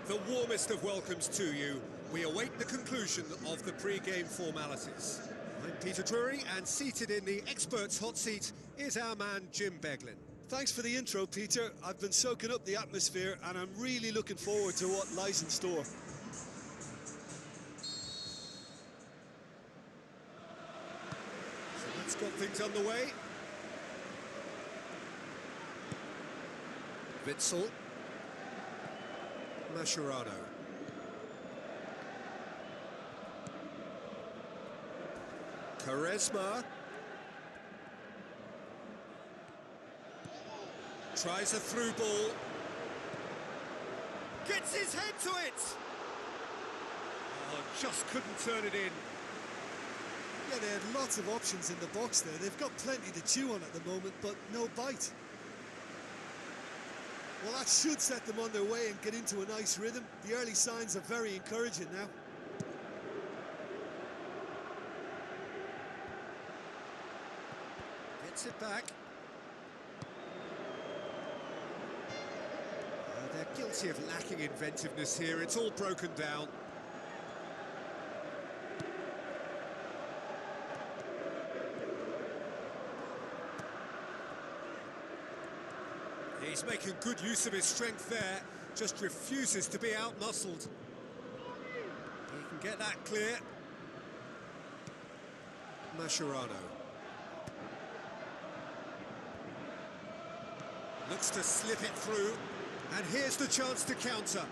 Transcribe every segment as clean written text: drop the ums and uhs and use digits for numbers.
The warmest of welcomes to you. We await the conclusion of the pre-game formalities. I'm Peter Drury, and seated in the experts' hot seat is our man Jim Beglin. Thanks for the intro, Peter. I've been soaking up the atmosphere, and I'm really looking forward to what lies in store. So let's get things underway. Witzel. Mascherano. Quaresma. Tries a through ball. Gets his head to it! Oh, just couldn't turn it in. Yeah, they had lots of options in the box there. They've got plenty to chew on at the moment, but no bite. Well, that should set them on their way and get into a nice rhythm. The early signs are very encouraging now. Gets it back. They're guilty of lacking inventiveness here. It's all broken down. He's making good use of his strength there, just refuses to be out-muscled. He can get that clear. Mascherano. Looks to slip it through, and here's the chance to counter.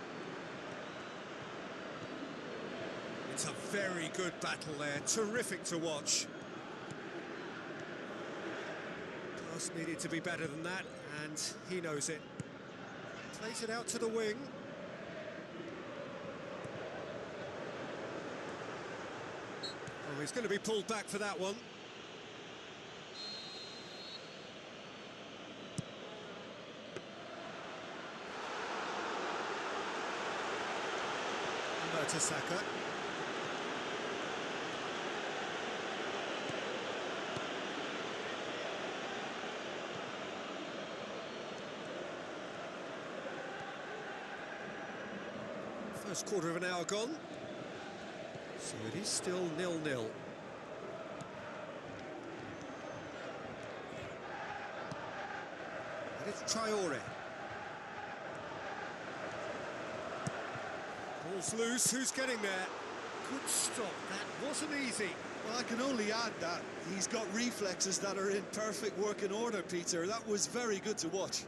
It's a very good battle there, terrific to watch. Pass needed to be better than that, and he knows it. Plays it out to the wing. Oh, he's going to be pulled back for that one. Mertesacker. First quarter of an hour gone, so it is still 0-0. And it's Traore. Ball's loose, who's getting there? Good stop, that wasn't easy. Well, I can only add that he's got reflexes that are in perfect working order, Peter. That was very good to watch.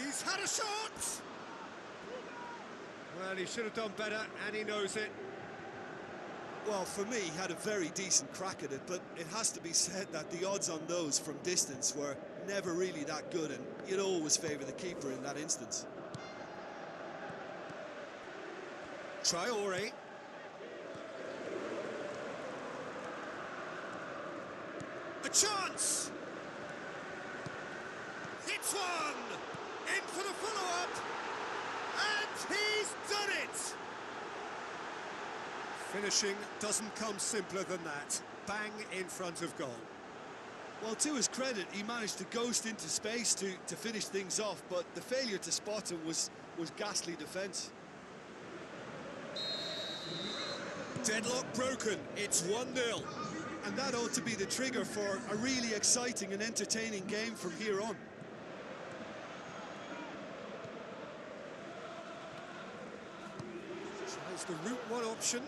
He's had a shot! Well, he should have done better, and he knows it. Well, for me, he had a very decent crack at it, but it has to be said that the odds on those from distance were never really that good, and you'd always favour the keeper in that instance. Traore. A chance! Hits one! In for the follow-up! And he's done it! Finishing doesn't come simpler than that. Bang in front of goal. Well, to his credit, he managed to ghost into space to finish things off, but the failure to spot him was ghastly defence. Deadlock broken, it's 1-0. And that ought to be the trigger for a really exciting and entertaining game from here on. Tries the route one option.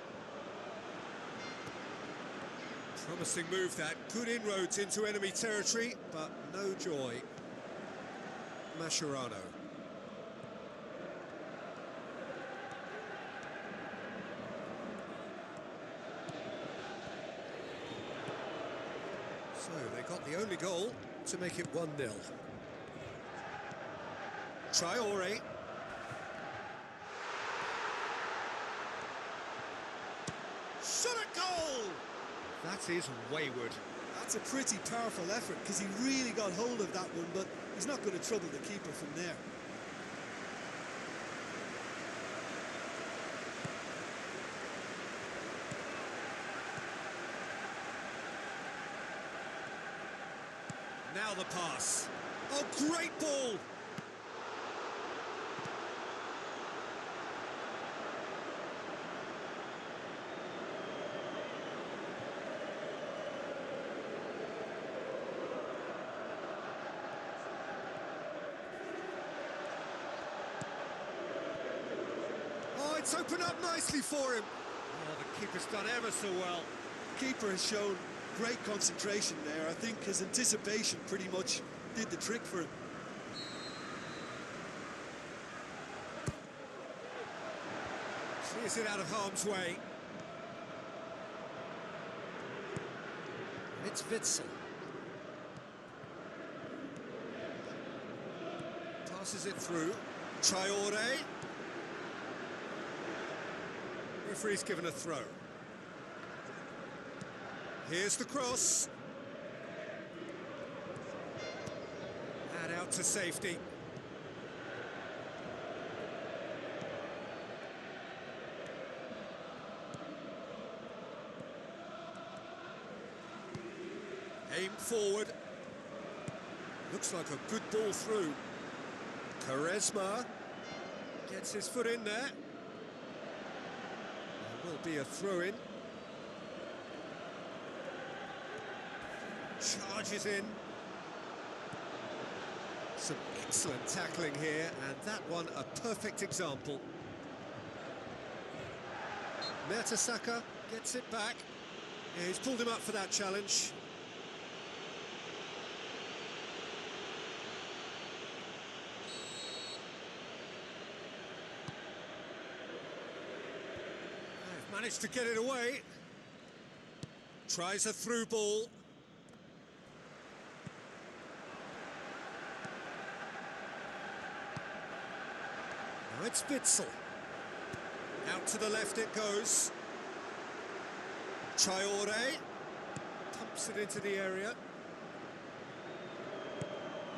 Promising move that, good inroads into enemy territory, but no joy. Mascherano. So they got the only goal to make it 1-0. Traore. Shot at goal! That is wayward. That's a pretty powerful effort because he really got hold of that one, but he's not going to trouble the keeper from there. Now the pass. Oh, great ball! Oh, it's opened up nicely for him. Oh, the keeper's done ever so well. The keeper has shown great concentration there. I think his anticipation pretty much did the trick for him. Clears it out of harm's way. It's Witsel. Passes it through. Traore. Referee's given a throw. Here's the cross. And out to safety. Aim forward. Looks like a good ball through. Quaresma gets his foot in there. There will be a throw-in. Charges in. Some excellent tackling here, and that one a perfect example. Mertesacker gets it back. Yeah, he's pulled him up for that challenge. They've managed to get it away. Tries a through ball. Now it's Witsel. Out to the left it goes. Traore pumps it into the area.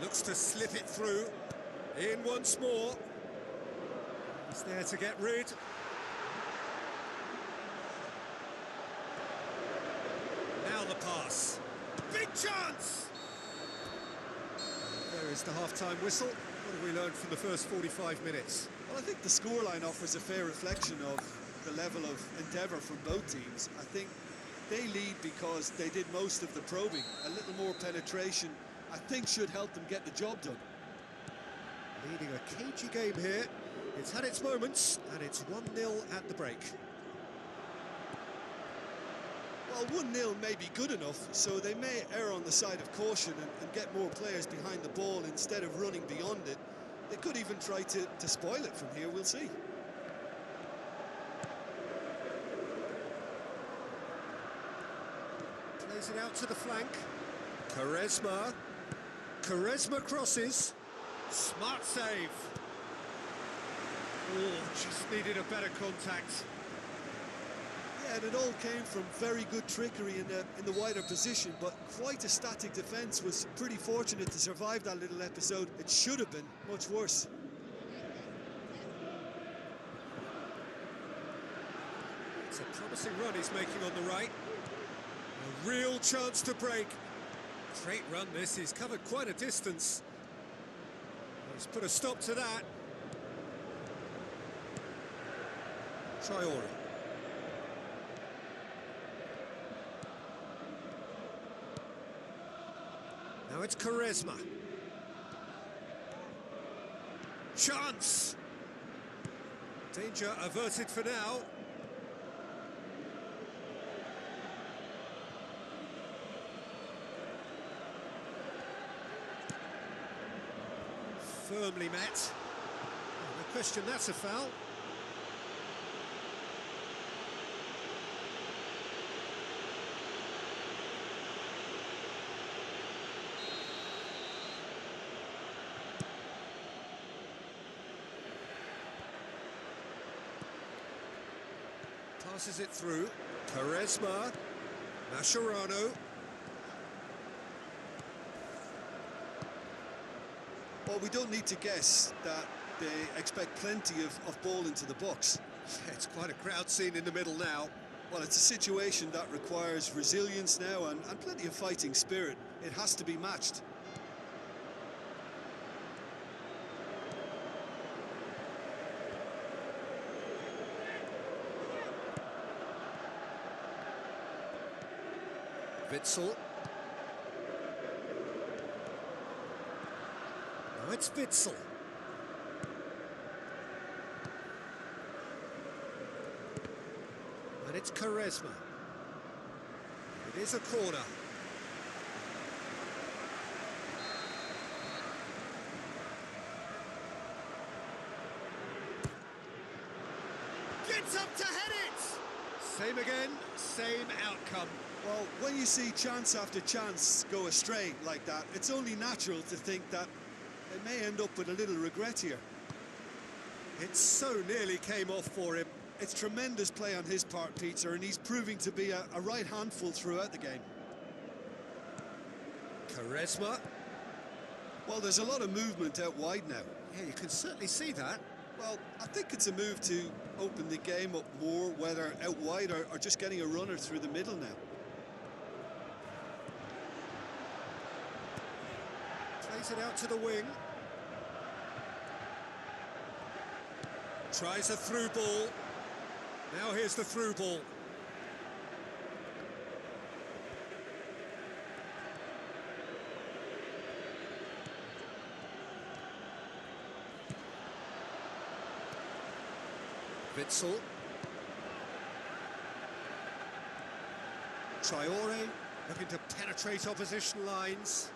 Looks to slip it through. In once more. He's there to get rid. Now the pass. Big chance! There is the half-time whistle. What have we learned from the first 45 minutes? Well, I think the scoreline offers a fair reflection of the level of endeavour from both teams. I think they lead because they did most of the probing. A little more penetration, I think, should help them get the job done. Leading a cagey game here. It's had its moments, and it's 1-0 at the break. Well, 1-0 may be good enough, so they may err on the side of caution and get more players behind the ball instead of running beyond it. They could even try to spoil it from here, we'll see. Plays it out to the flank. Quaresma. Quaresma crosses. Smart save. Oh, just needed a better contact. Yeah, and it all came from very good trickery in the wider position, but quite a static defence. Was pretty fortunate to survive that little episode. It should have been much worse. It's a promising run he's making on the right. A real chance to break. Great run this, he's covered quite a distance. He's put a stop to that. Traore. Now it's Quaresma. Chance! Danger averted for now. Firmly met. No question that's a foul. Passes it through. Quaresma. Mascherano. Well, we don't need to guess that they expect plenty of ball into the box. It's quite a crowd scene in the middle now. Well, it's a situation that requires resilience now and plenty of fighting spirit. It has to be matched. Witsel. Now it's Witsel. And it's Quaresma. It is a corner. Gets up to head it! Same again, same outcome. Well, when you see chance after chance go astray like that, it's only natural to think that they may end up with a little regret here. It so nearly came off for him. It's tremendous play on his part, Peter, and he's proving to be a right handful throughout the game. Quaresma. Well, there's a lot of movement out wide now. Yeah, you can certainly see that. Well, I think it's a move to open the game up more, whether out wide or just getting a runner through the middle now. Plays it out to the wing. Tries a through ball. Now here's the through ball. Witsel. Traore looking to penetrate opposition lines.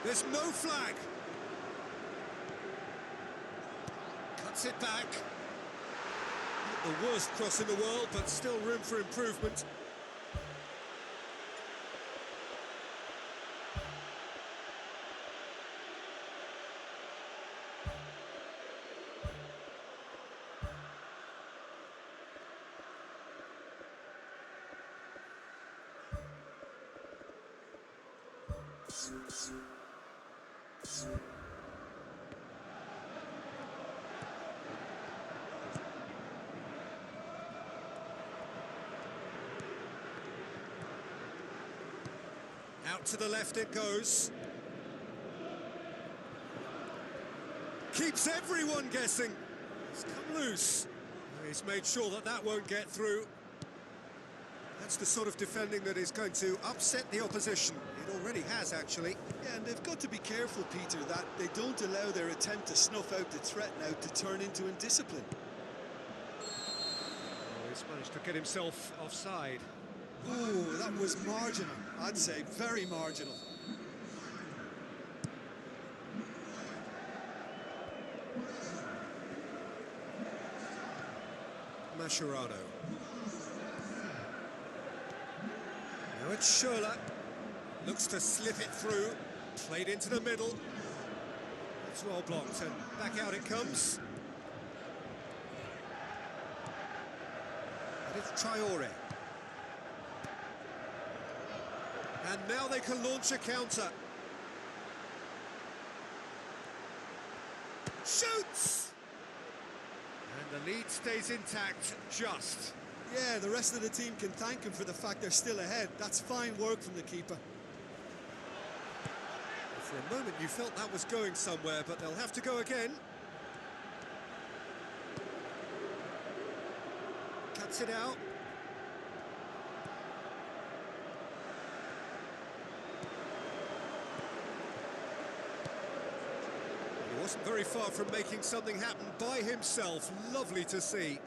There's no flag. Cuts it back. Not the worst cross in the world, but still room for improvement. Out to the left it goes. Keeps everyone guessing. It's come loose. He's made sure that that won't get through. That's the sort of defending that is going to upset the opposition. It already has, actually. Yeah, and they've got to be careful, Peter, that they don't allow their attempt to snuff out the threat now to turn into indiscipline. Oh, he's managed to get himself offside. Oh, that was marginal. I'd say very marginal. Mascherano. Now it's Schürrle. Looks to slip it through. Played into the middle. It's well blocked and back out it comes. And it's Traore. And now they can launch a counter. Shoots! And the lead stays intact, just. Yeah, the rest of the team can thank him for the fact they're still ahead. That's fine work from the keeper. For a moment you felt that was going somewhere, but they'll have to go again. Cuts it out. He wasn't very far from making something happen by himself. Lovely to see.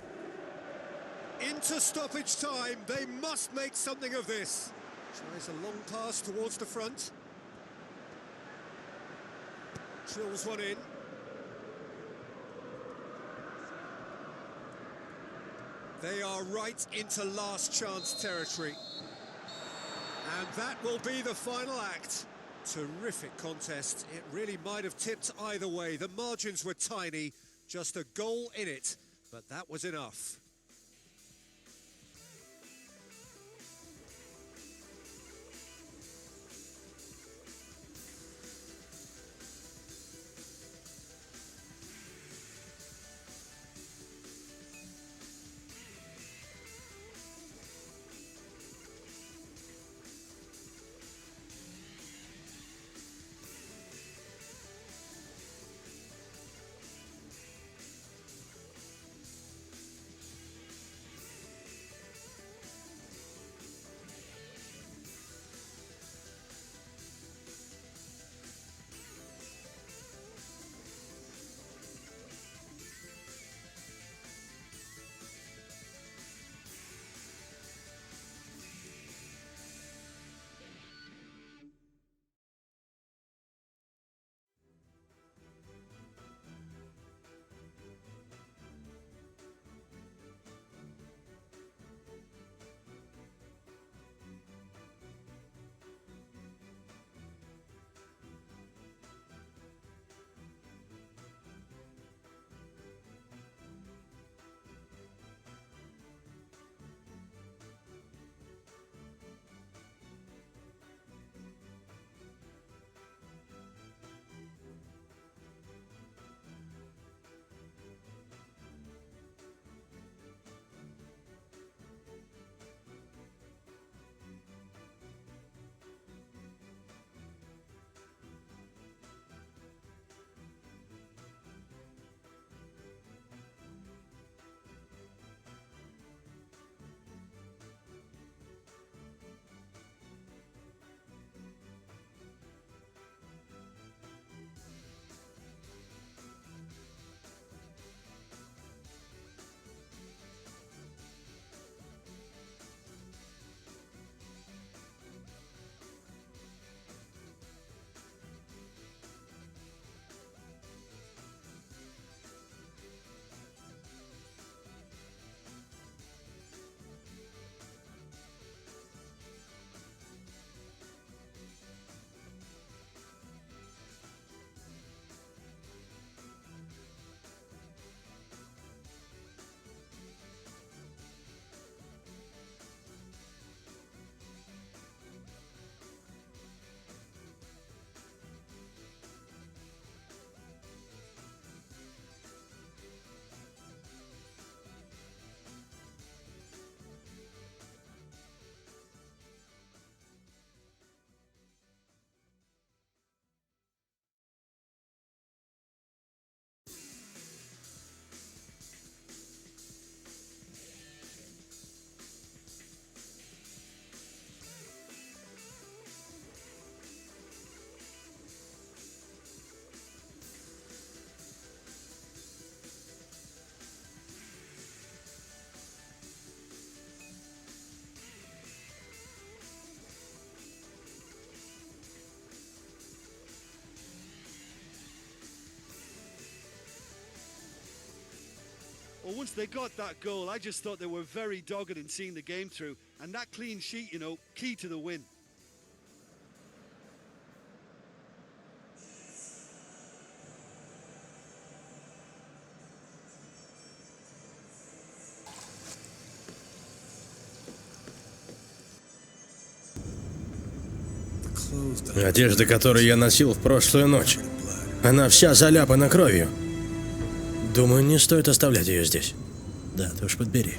Into stoppage time, they must make something of this. Tries a long pass towards the front. Drills one in. They are right into last chance territory. And that will be the final act. Terrific contest. It really might have tipped either way. The margins were tiny, just a goal in it, but that was enough. Well, once they got that goal, I just thought they were very dogged in seeing the game through. And that clean sheet, you know, key to the win. Одежда, которую я носил в прошлую ночь. Она вся заляпана кровью. Думаю, не стоит оставлять ее здесь. Да, ты уж подбери.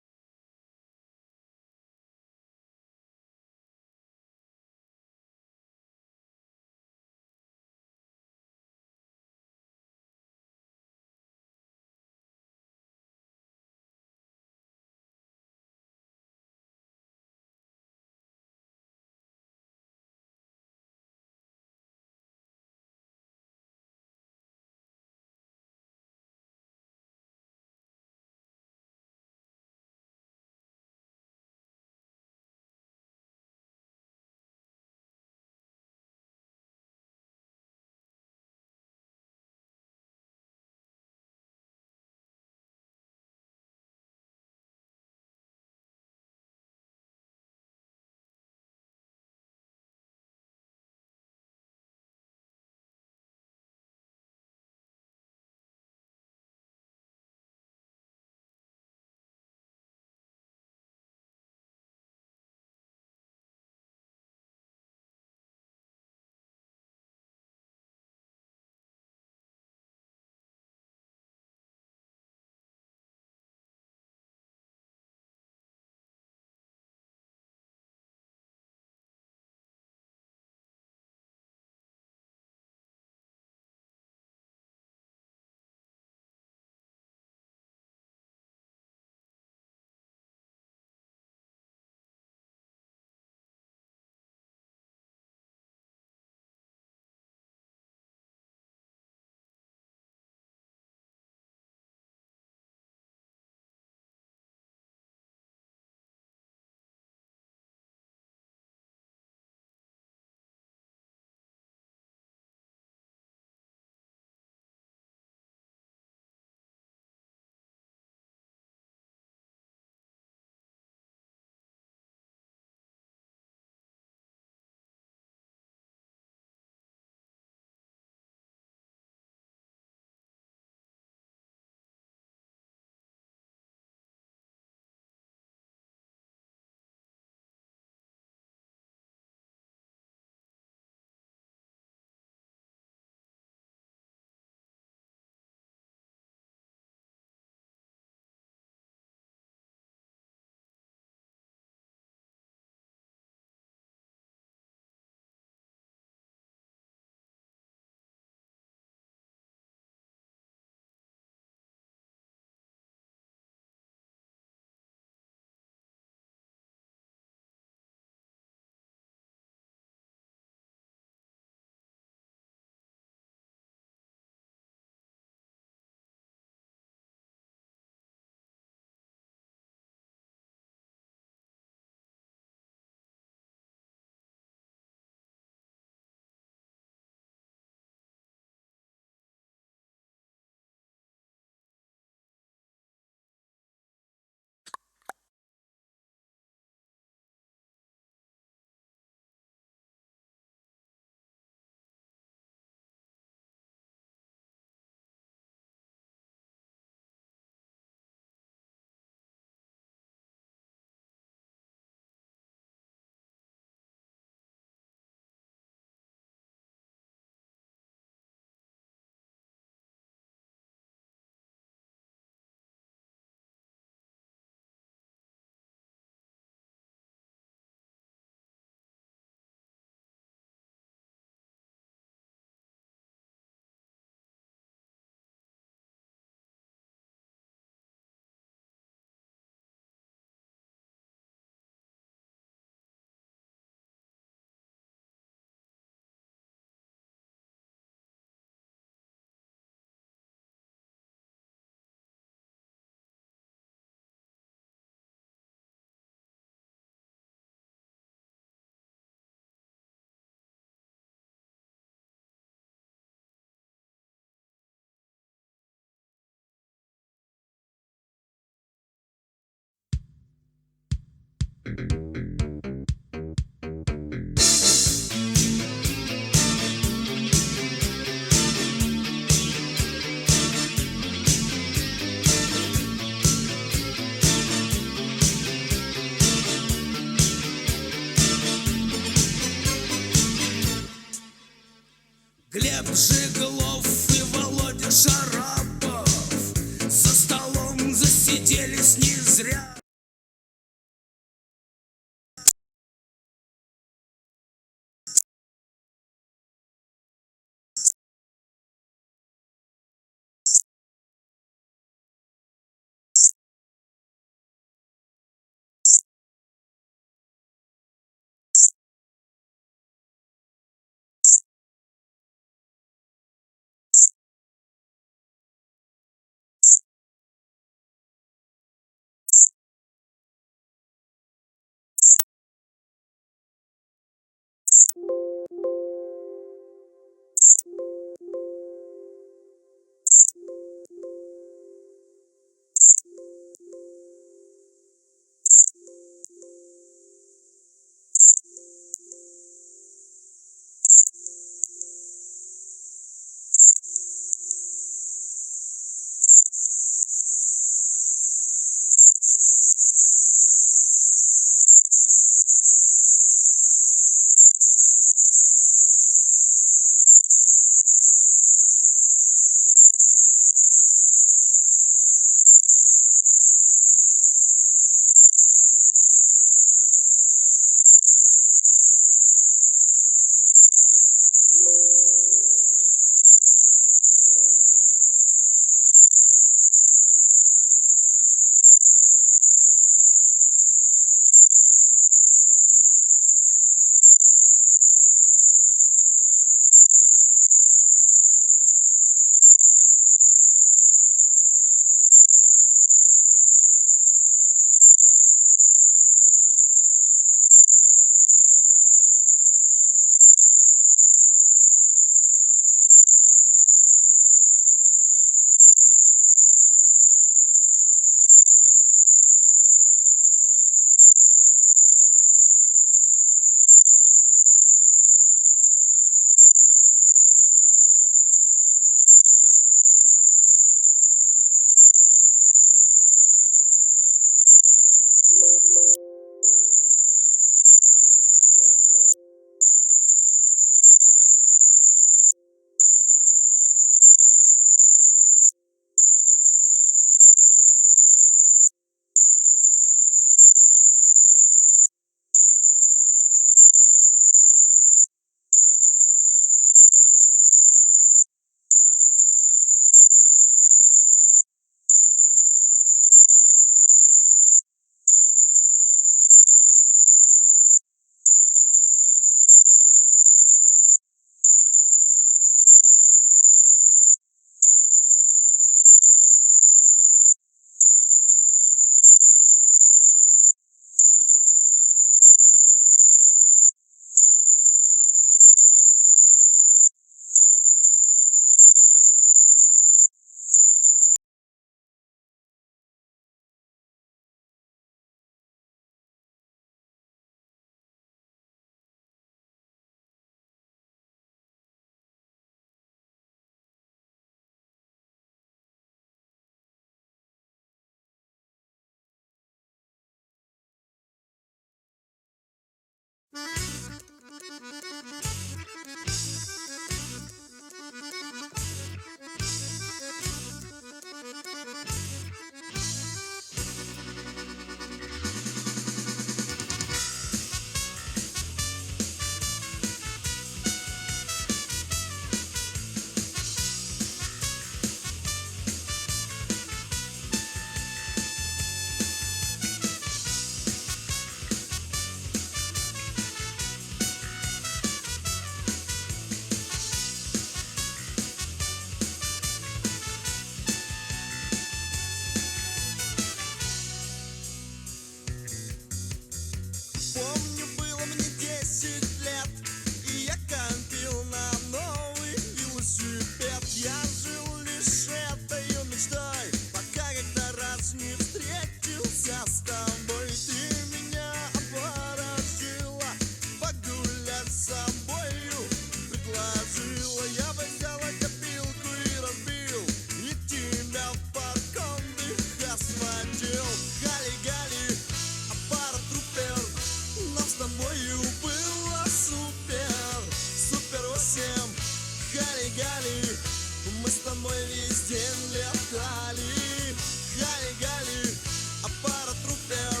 день летали. Гали-гали, аппарат трупер,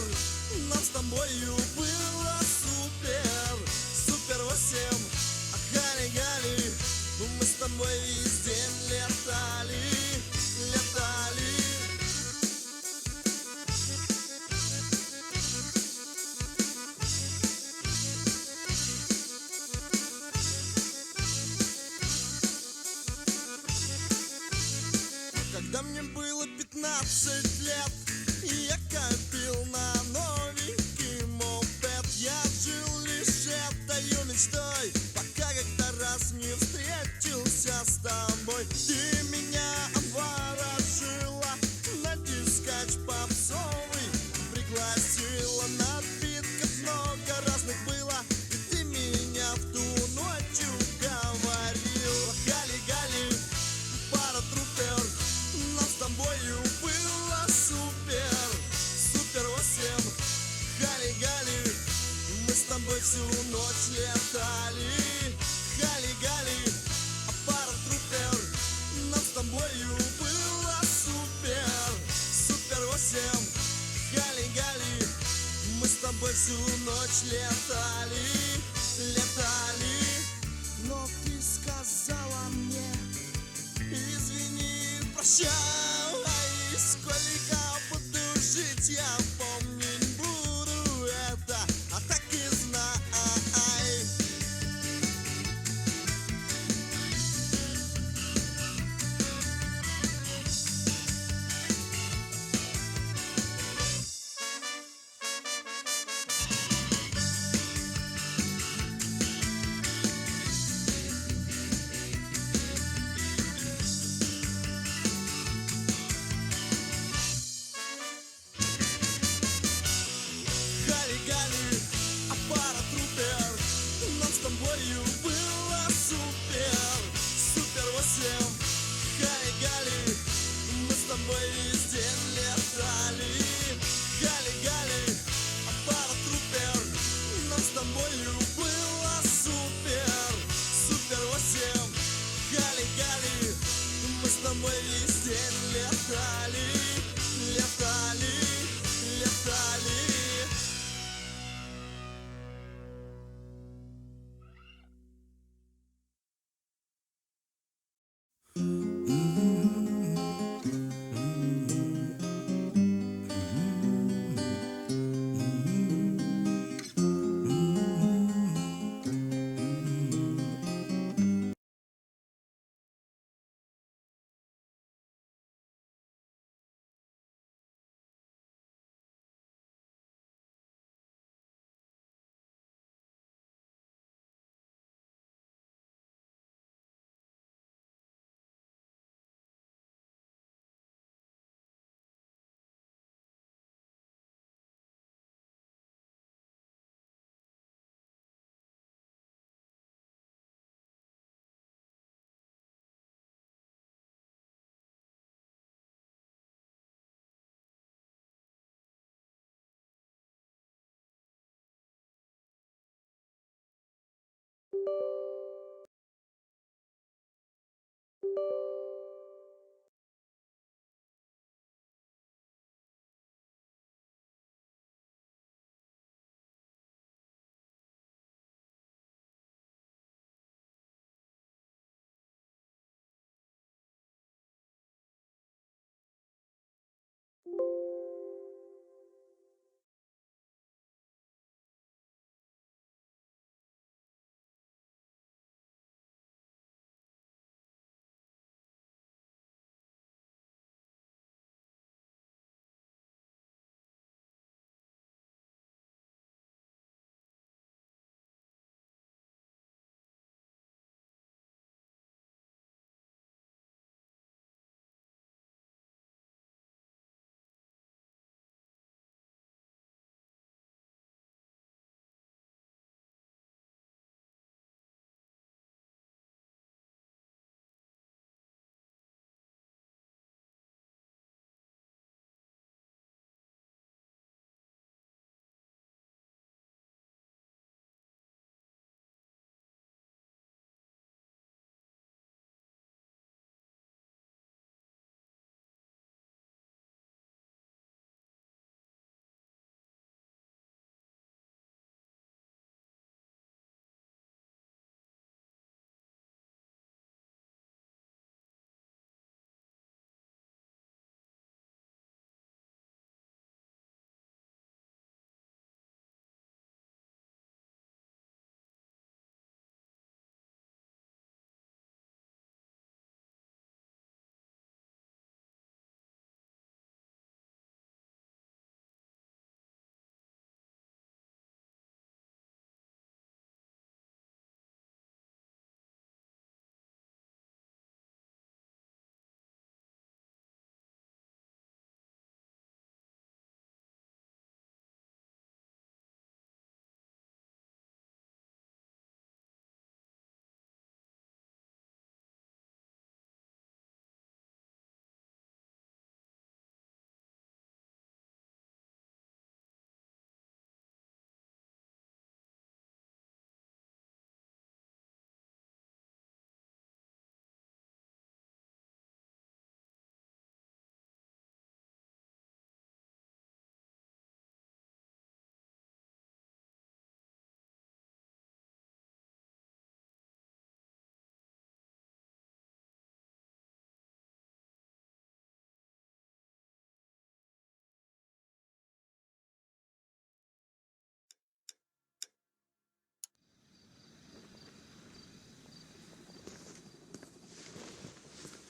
нам с тобою было супер. Супер 8, гали-гали, мы с тобой весь день летали. Летали. Когда мне было 15 лет, и я копил на новенький мопед, я жил лишь этой мечтой, пока как-то раз не встретился с тобой. Ты меня обворожила, на дискач попсовый пригласила, напитков много разных было, и ты меня в ту ночь уговорила. Гали-гали, пара трупер, нам с тобою было супер. Супер 8, гали-гали, мы с тобой всю ночь летали. Гали-гали, аппарат трупер, нам с тобою было супер. Супер 8, гали-гали, мы с тобой всю ночь летали. Летали. Но ты сказала мне: извини, прощай, сколько буду жить, я помнить буду это, а так и знай. Гали-гали, аппарат трупер, нам с тобою было супер. Супер 8, гали-гали, мы с тобой весь день летали. Гали-гали, аппарат трупер, нам с тобою было супер. Супер 8, гали-гали, мы с тобой весь день летали. Летали, летали.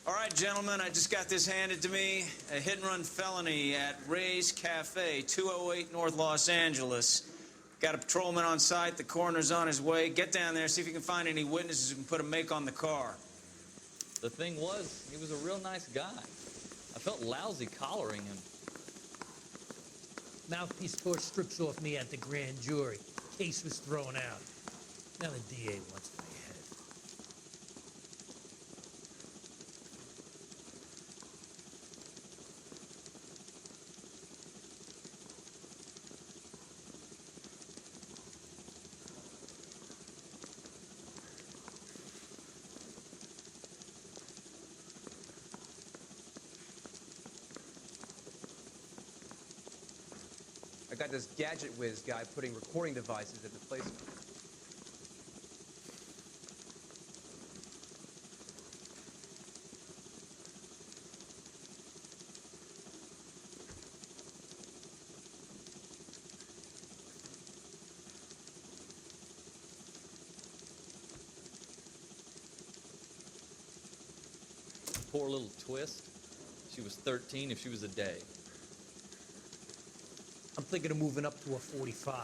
All right, gentlemen, I just got this handed to me. A hit-and-run felony at Ray's Cafe, 208 North Los Angeles. Got a patrolman on site. The coroner's on his way. Get down there, see if you can find any witnesses who can put a make on the car. The thing was, he was a real nice guy. I felt lousy collaring him. Mouthpiece tore strips off me at the grand jury. Case was thrown out. Now the DA wants my head. I got this gadget whiz guy putting recording devices at the place. Poor little twist. She was 13 if she was a day. I'm thinking of moving up to a 45.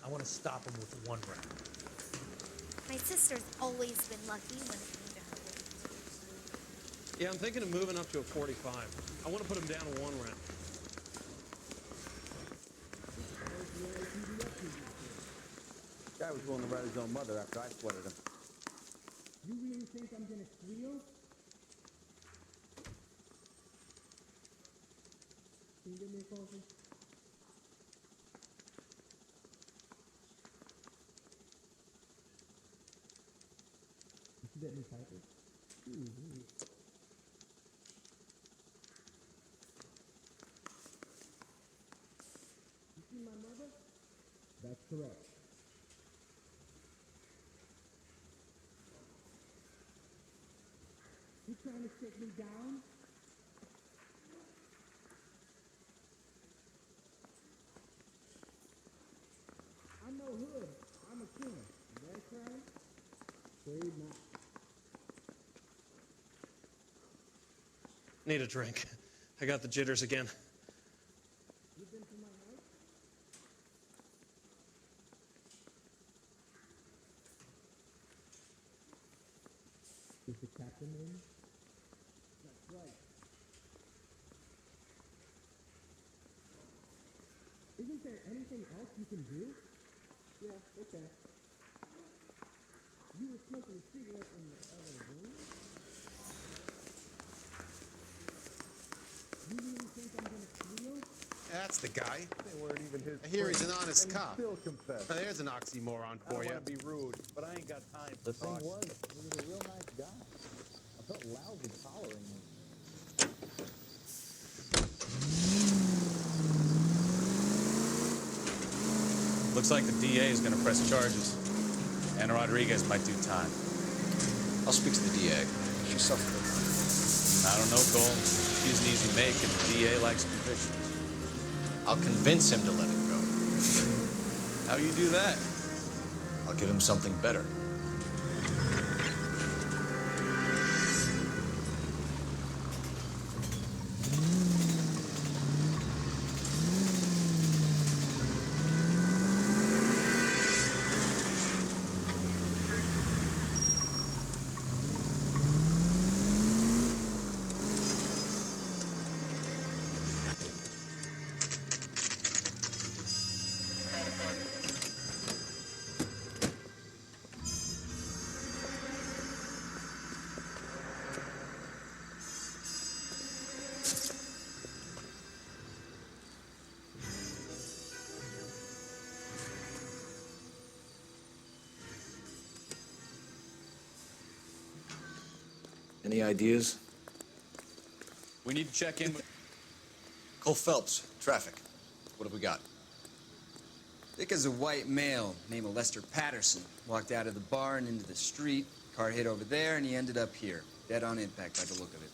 I want to stop him with one round. My sister's always been lucky when it came to her weight. Yeah, I'm thinking of moving up to a 45. I want to put him down to one round. Guy was willing to write his own mother after I sweated him. You really think I'm gonna squeal? Can you give me a coffee? Let me type it. You see my mother? That's correct. You trying to sit me down? I'm no hood. I'm a king. You right, Charlie? Afraid not. Need a drink. I got the jitters again. You been to my house? Is the captain in? That's right. Isn't there anything else you can do? Yeah, okay. You were smoking a cigarette in the other room? You really think I'm gonna squeal? That's the guy. They weren't even his. I hear he's an honest and cop. He still confessed. Now, there's an oxymoron I for don't you. want to be rude, but I ain't got time for The thing talk. was, he was a real nice guy. I felt lousy collaring him. Looks like the DA is going to press charges. And Rodriguez might do time. I'll speak to the DA. She suffered a lot. I don't know, Cole. She's an easy make, and the DA likes convictions. I'll convince him to let it go. How you do that? I'll give him something better. Any ideas? We need to check in with... Cole Phelps, traffic. What have we got? Thick as a white male named Lester Patterson. Walked out of the bar and into the street. Car hit over there, and he ended up here. Dead on impact by the look of it.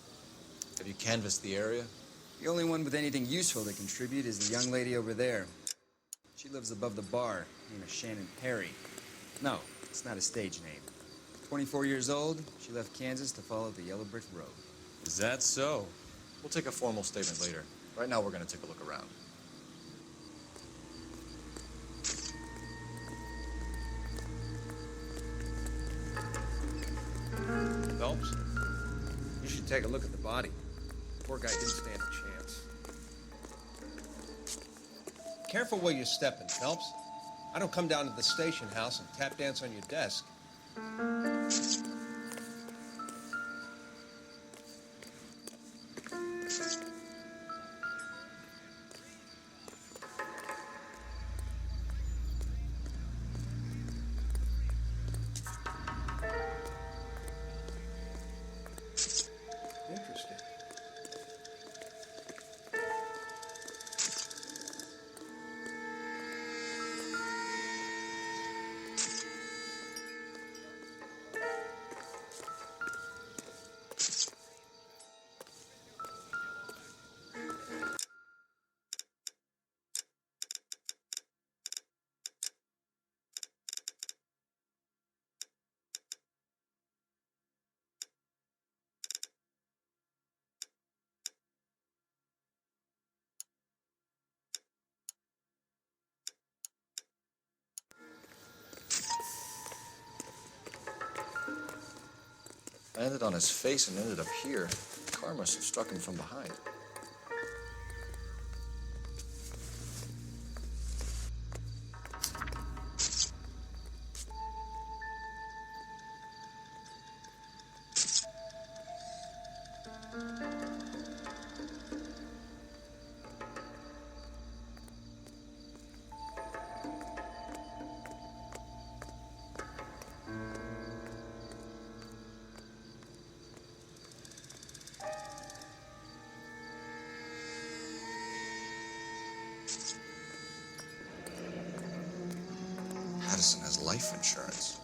Have you canvassed the area? The only one with anything useful to contribute is the young lady over there. She lives above the bar. Name is Shannon Perry. No, it's not a stage name. 24 years old, she left Kansas to follow the yellow brick road. Is that so? We'll take a formal statement later. Right now, we're going to take a look around. Phelps, you should take a look at the body. Poor guy didn't stand a chance. Careful where you're stepping, Phelps. I don't come down to the station house and tap dance on your desk. Interesting. Landed on his face and ended up here. The car must have struck him from behind. Patterson has life insurance.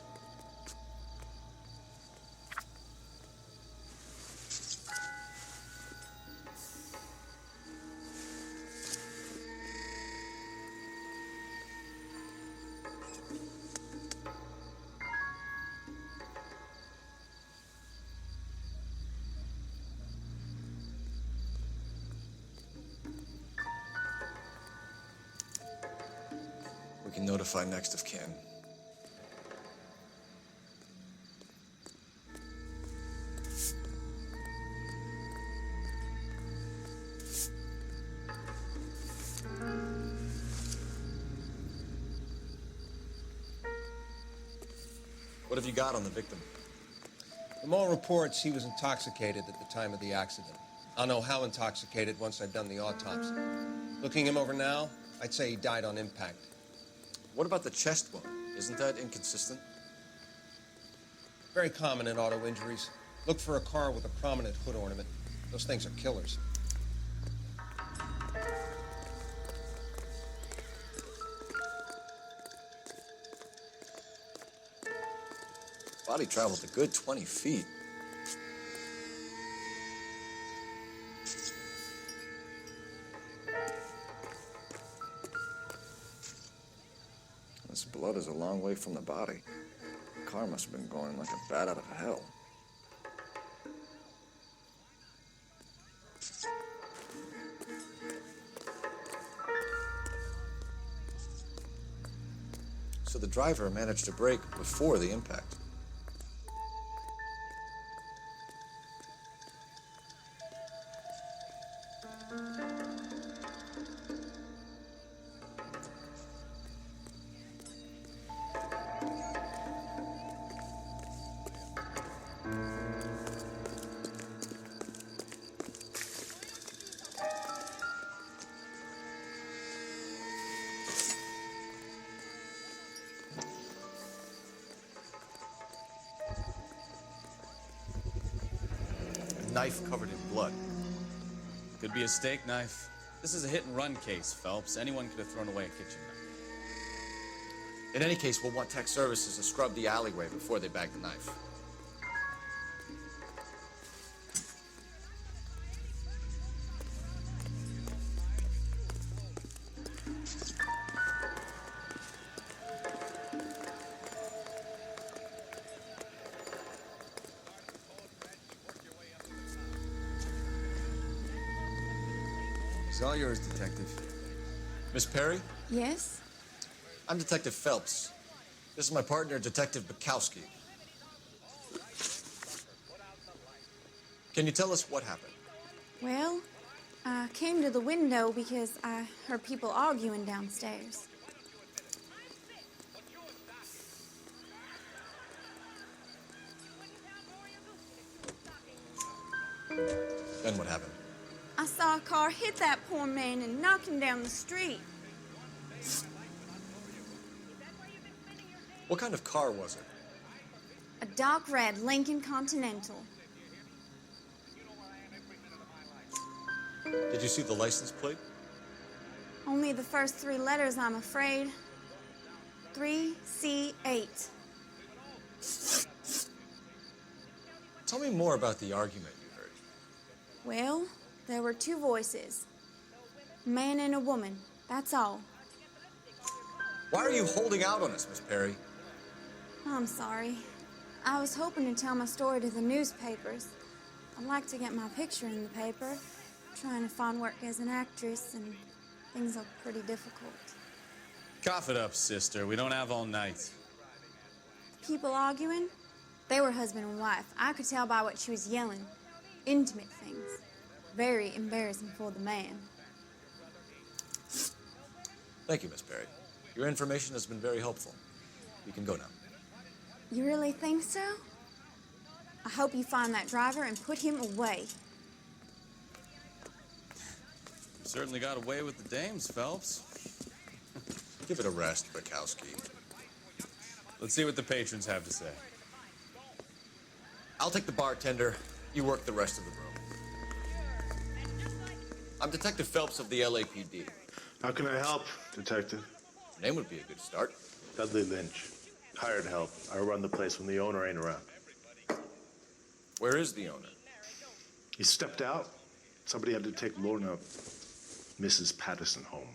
We can notify next of kin. What have you got on the victim? From all reports, he was intoxicated at the time of the accident. I'll know how intoxicated once I've done the autopsy. Looking him over now, I'd say he died on impact. What about the chest wound? Isn't that inconsistent? Very common in auto injuries. Look for a car with a prominent hood ornament. Those things are killers. Body traveled a good 20 feet. This blood is a long way from the body. The car must have been going like a bat out of hell. So the driver managed to brake before the impact. Knife covered in blood. Could be a steak knife. This is a hit-and-run case, Phelps. Anyone could have thrown away a kitchen knife. In any case, we'll want tech services to scrub the alleyway before they bag the knife. It's all yours, Detective. Miss Perry? Yes? I'm Detective Phelps. This is my partner, Detective Bukowski. Can you tell us what happened? Well, I came to the window because I heard people arguing downstairs. Then what happened? I saw a car hit that poor man and knock him down the street. What kind of car was it? A dark red Lincoln Continental. Did you see the license plate? Only the first three letters, I'm afraid. 3C8. Tell me more about the argument you heard. Well, there were two voices. A man and a woman, that's all. Why are you holding out on us, Miss Perry? I'm sorry. I was hoping to tell my story to the newspapers. I'd like to get my picture in the paper. Trying to find work as an actress, and things look pretty difficult. Cough it up, sister. We don't have all night. People arguing? They were husband and wife. I could tell by what she was yelling. Intimate things. Very embarrassing for the man. Thank you, Miss Perry. Your information has been very helpful. You can go now. You really think so? I hope you find that driver and put him away. You certainly got away with the dames, Phelps. Give it a rest, Bukowski. Let's see what the patrons have to say. I'll take the bartender. You work the rest of the room. I'm Detective Phelps of the LAPD. How can I help, Detective? Your name would be a good start. Dudley Lynch. Hired help. I run the place when the owner ain't around. Where is the owner? He stepped out. Somebody had to take Lorna, Mrs. Patterson, home.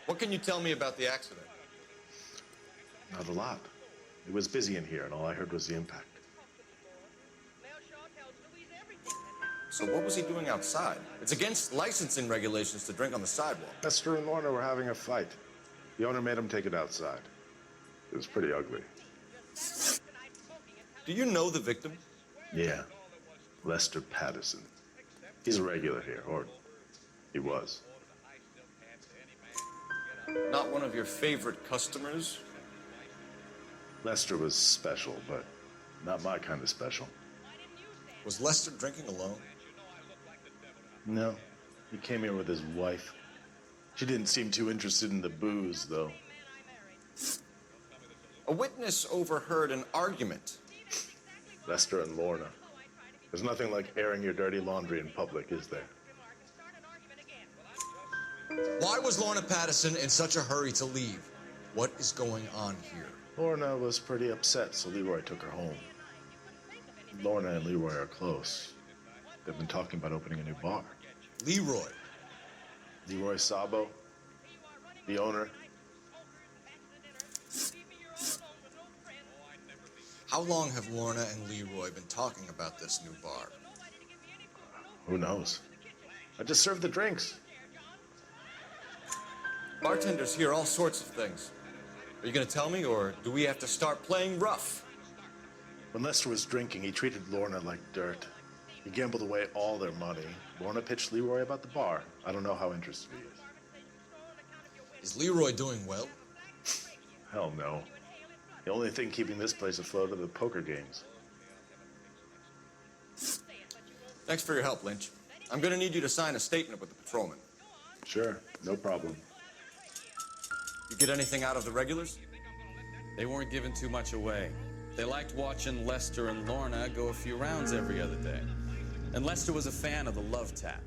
What can you tell me about the accident? Not a lot. It was busy in here, and all I heard was the impact. So what was he doing outside? It's against licensing regulations to drink on the sidewalk. Esther and Lorna were having a fight. The owner made him take it outside. It was pretty ugly. Do you know the victim? Yeah. Lester Patterson. He's a regular here, or he was. Not one of your favorite customers? Lester was special, but not my kind of special. Was Lester drinking alone? No. He came here with his wife. She didn't seem too interested in the booze, though. A witness overheard an argument. Lester and Lorna. There's nothing like airing your dirty laundry in public, is there? Why was Lorna Patterson in such a hurry to leave? What is going on here? Lorna was pretty upset, so Leroy took her home. Lorna and Leroy are close. They've been talking about opening a new bar. Leroy? Leroy Sabo, the owner. How long have Lorna and Leroy been talking about this new bar? Who knows? I just served the drinks. Bartenders hear all sorts of things. Are you going to tell me, or do we have to start playing rough? When Lester was drinking, he treated Lorna like dirt. He gambled away all their money. Lorna pitched Leroy about the bar. I don't know how interested he is. Is Leroy doing well? Hell no. The only thing keeping this place afloat are the poker games. Thanks for your help, Lynch. I'm going to need you to sign a statement with the patrolman. Sure, no problem. You get anything out of the regulars? They weren't giving too much away. They liked watching Lester and Lorna go a few rounds every other day. And Lester was a fan of the love tap.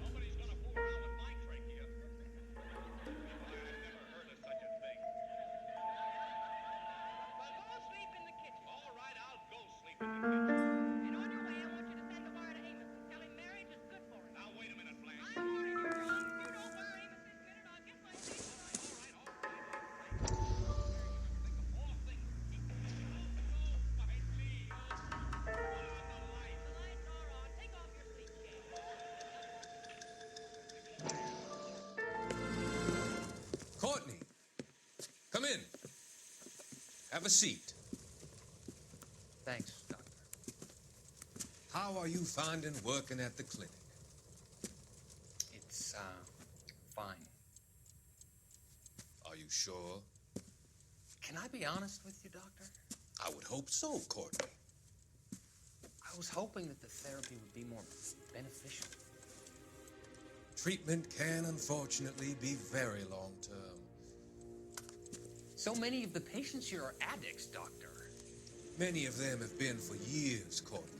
Have a seat. Thanks, Doctor. How are you finding working at the clinic? It's, fine. Are you sure? Can I be honest with you, Doctor? I would hope so, Courtney. I was hoping that the therapy would be more beneficial. Treatment can unfortunately be very long-term. So many of the patients here are addicts, Doctor. Many of them have been for years, Courtney.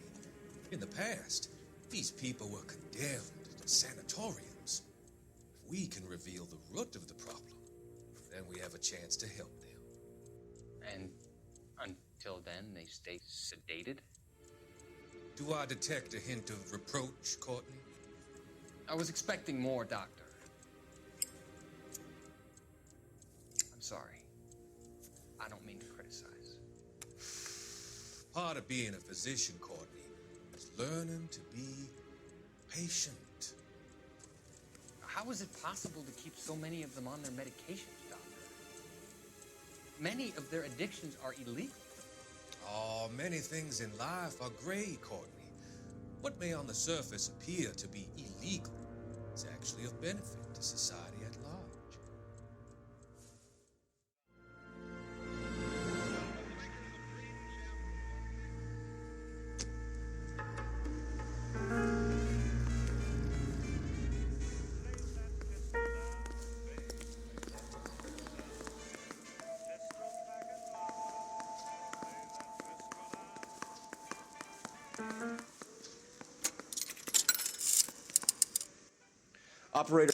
In the past, these people were condemned to sanatoriums. If we can reveal the root of the problem, then we have a chance to help them. And until then, they stay sedated? Do I detect a hint of reproach, Courtney? I was expecting more, Doctor. I'm sorry. I don't mean to criticize. Part of being a physician, Courtney, is learning to be patient. How is it possible to keep so many of them on their medications, Doctor? Many of their addictions are illegal. Oh, many things in life are gray, Courtney. What may on the surface appear to be illegal is actually of benefit to society at large. Operator.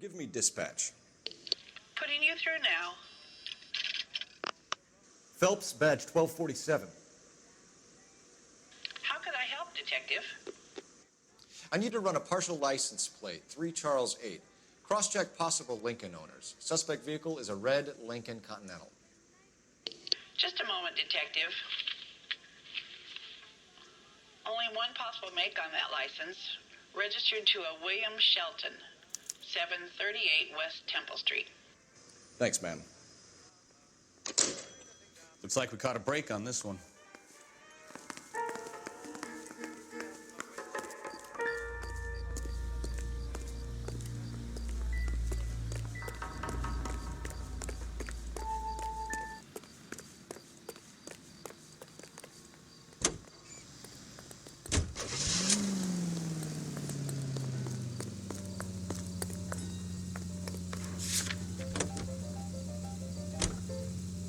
Give me dispatch. Putting you through now. Phelps, badge 1247. How could I help, Detective? I need to run a partial license plate, 3 Charles 8. Cross-check possible Lincoln owners. Suspect vehicle is a red Lincoln Continental. Just a moment, Detective. Only one possible make on that license. Registered to a William Shelton, 738 West Temple Street. Thanks, ma'am. Looks like we caught a break on this one.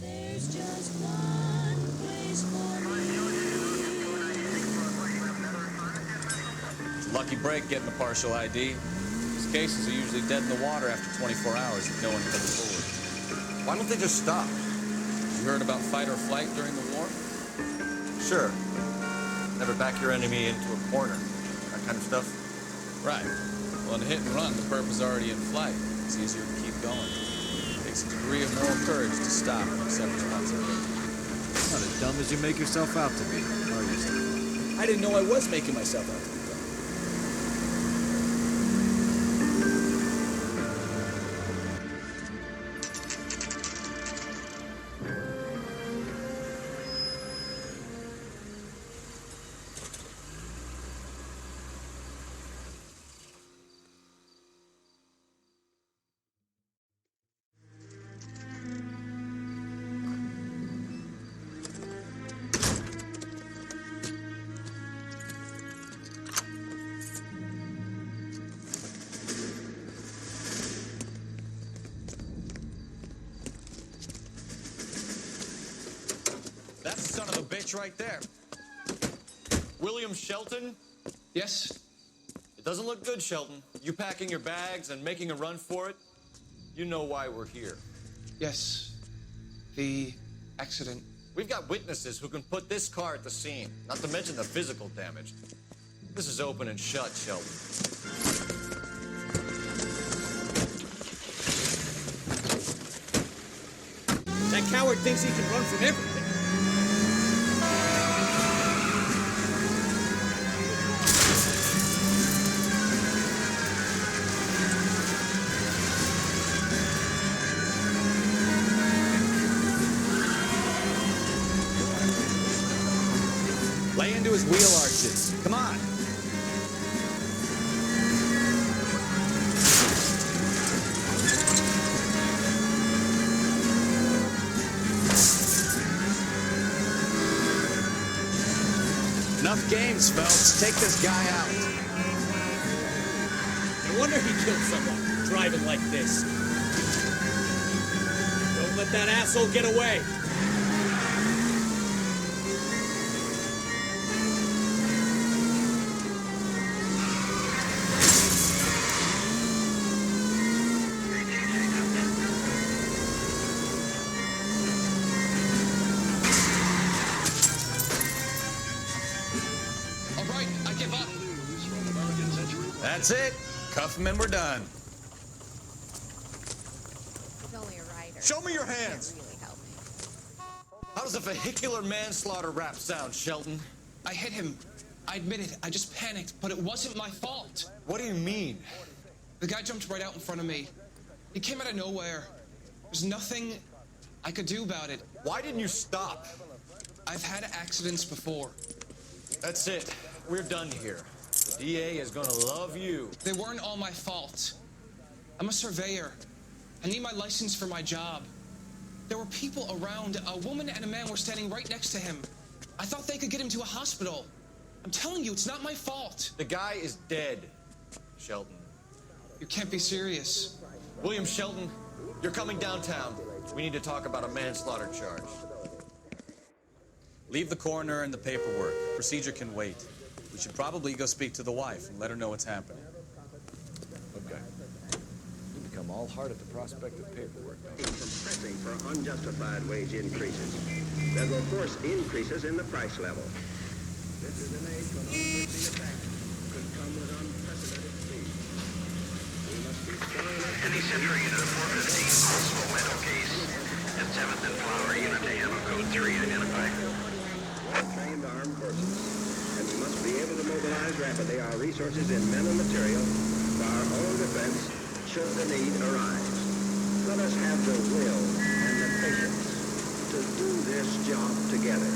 There's just one place for It's a lucky break getting a partial ID. These cases are usually dead in the water after 24 hours if no one comes forward. Why don't they just stop? You heard about fight or flight during the war? Sure. Never back your enemy into a corner. That kind of stuff. Right. Well, in a hit and run, the perp is already in flight. It's easier to keep going. It takes a degree of moral courage to stop and accept responsibility. Not as dumb as you make yourself out to be, are you, Steve? I didn't know I was making myself out to be dumb. bitch right there. William Shelton? Yes? It doesn't look good, Shelton. You packing your bags and making a run for it? You know why we're here. Yes. The accident. We've got witnesses who can put this car at the scene, not to mention the physical damage. This is open and shut, Shelton. That coward thinks he can run from everything. Lay into his wheel arches. Come on. Enough games, Phelps. Take this guy out. No wonder he killed someone, driving like this. Don't let that asshole get away. That's it. Cuff him and we're done. He's only a writer. Show me your hands. Can't really help me. How does a vehicular manslaughter rap sound, Shelton? I hit him. I admit it. I just panicked, but it wasn't my fault. What do you mean? The guy jumped right out in front of me. He came out of nowhere. There's nothing I could do about it. Why didn't you stop? I've had accidents before. That's it. We're done here. The DA is gonna love you. They weren't all my fault. I'm a surveyor. I need my license for my job. There were people around. A woman and a man were standing right next to him. I thought they could get him to a hospital. I'm telling you, it's not my fault. The guy is dead, Shelton. You can't be serious. William Shelton, you're coming downtown. We need to talk about a manslaughter charge. Leave the coroner and the paperwork. Procedure can wait. We should probably go speak to the wife and let her know what's happening. Okay. You become all heart at the prospect of paperwork. From pressing for unjustified wage increases that will force increases in the price level. This is an age when unforeseen attacks could come with unprecedented speed. We must be strong enough. Any Century Unit 415, possible mental case at 7th and Flower, Unit Ammo Code 3 identified. Trained armed forces, and we must be able to mobilize rapidly our resources in men and material for our own defense should the need arise. Let us have the will and the patience to do this job together.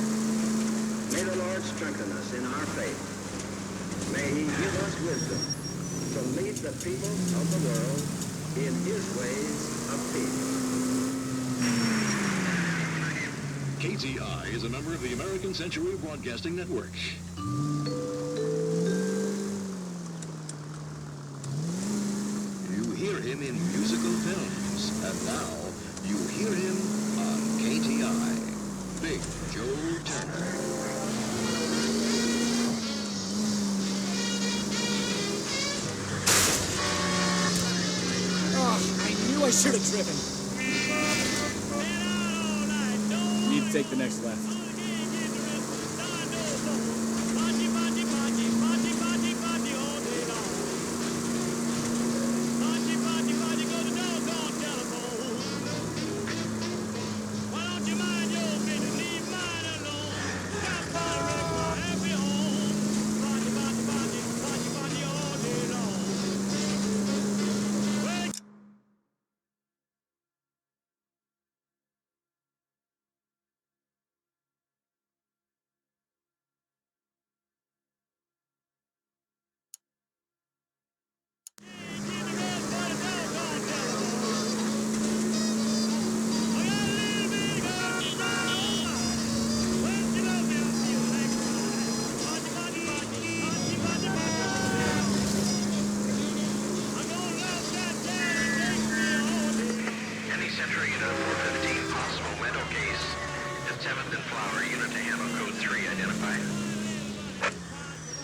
May the Lord strengthen us in our faith. May He give us wisdom to lead the people of the world in His ways of peace. KTI is a member of the American Century Broadcasting Network. You hear him in musical films, and now you hear him on KTI. Big Joe Turner. Oh, I knew I should have driven. Need to take the next left.